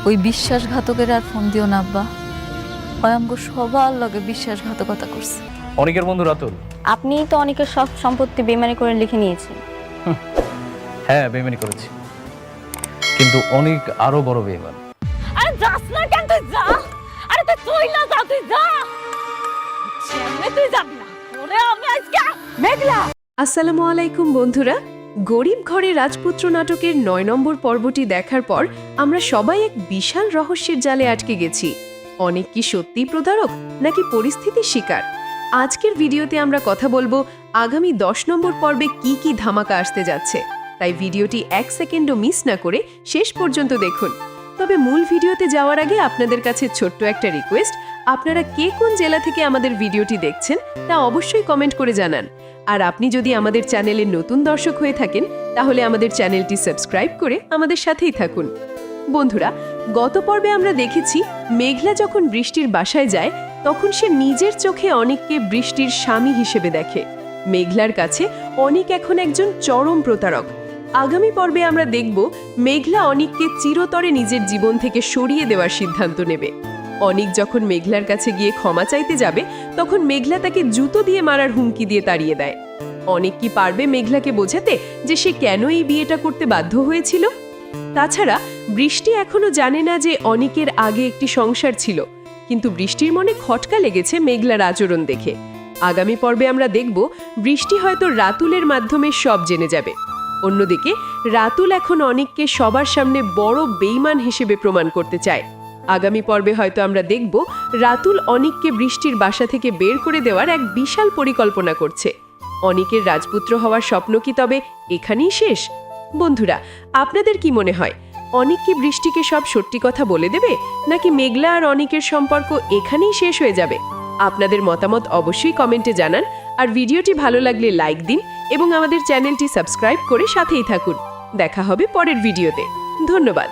ওই বিশ্বাসঘাতকের আর ফোন দিও না আব্বা। অয়ঙ্গ সবার লগে বিশ্বাসঘাতকতা করছে। অনেকের বন্ধু রাতুল। আপনি তো অনেকের সব সম্পত্তি বেমানি করে লিখে নিয়েছেন। হ্যাঁ, বেইমানি করেছি, কিন্তু অনেক আরো বড় বেইমান। আরে যাস না কেন, তুই যা। আরে তুই চইলা যা, তুই যা। তুই যাবি না। ওরে আমি আজকে মেঘলা। আসসালামু আলাইকুম বন্ধুরা। গরিব ঘরে রাজপুত্র নাটকের ৯ নম্বর পর্বটি দেখার পর আমরা সবাই এক বিশাল রহস্যের জালে আটকে গেছি। অনেক কি সত্যিই প্রতারক নাকি পরিস্থিতির শিকার? আজকের ভিডিওতে আমরা কথা বলবো আগামী ১০ নম্বর পর্বে কি কি ধামাকা আসতে যাচ্ছে। তাই ভিডিওটি ১ সেকেন্ডও মিস না করে শেষ পর্যন্ত দেখুন। তবে মূল ভিডিওতে যাওয়ার আগে আপনাদের কাছে ছোট্ট একটা রিকোয়েস্ট, আপনারা কে কোন জেলা থেকে আমাদের ভিডিওটি দেখছেন তা অবশ্যই কমেন্ট করে জানান। আর আপনি যদি আমাদের চ্যানেলের নতুন দর্শক হয়ে থাকেন তাহলে আমাদের চ্যানেলটি সাবস্ক্রাইব করে আমাদের সাথেই থাকুন। বন্ধুরা, গত পর্বে আমরা দেখেছি মেঘলা যখন বৃষ্টির বাসায় যায় তখন সে নিজের চোখে অনিককে বৃষ্টির স্বামী হিসেবে দেখে। মেঘলার কাছে অনিক এখন একজন চরম প্রতারক। আগামী পর্বে আমরা দেখব মেঘলা অনিককে চিরতরে নিজের জীবন থেকে সরিয়ে দেওয়ার সিদ্ধান্ত নেবে। অনিক যখন মেঘলার কাছে গিয়ে ক্ষমা চাইতে যাবে তখন মেঘলা তাকে জুতো দিয়ে মারার হুমকি দিয়ে তাড়িয়ে দেয়। অনিক কি পারবে মেঘলাকে বোঝাতে যে সে কেন এই বিয়েটা করতে বাধ্য হয়েছিল? তাছাড়া বৃষ্টি এখনো জানে না যে অনিকের আগে একটি সংসার ছিল, কিন্তু বৃষ্টির মনে খটকা লেগেছে মেঘলার আচরণ দেখে। আগামী পর্বে আমরা দেখব বৃষ্টি হয়তো রাতুলের মাধ্যমে সব জেনে যাবে। অন্যদিকে রাতুল এখন অনিককে সবার সামনে বড় বেঈমান হিসেবে প্রমাণ করতে চায়। আগামী পর্বে হয়তো আমরা দেখব রাতুল অনিককে বৃষ্টির বাসা থেকে বের করে দেওয়ার এক বিশাল পরিকল্পনা করছে। অনিকের রাজপুত্র হওয়ার স্বপ্ন কি তবে এখানেই শেষ? বন্ধুরা, আপনাদের কি মনে হয়, অনিক কি বৃষ্টিকে সব সত্যি কথা বলে দেবে, নাকি মেঘলা আর অনিকের সম্পর্ক এখানেই শেষ হয়ে যাবে? আপনাদের মতামত অবশ্যই কমেন্টে জানান। আর ভিডিওটি ভালো লাগলে লাইক দিন এবং আমাদের চ্যানেলটি সাবস্ক্রাইব করে সাথেই থাকুন। দেখা হবে পরের ভিডিওতে। ধন্যবাদ।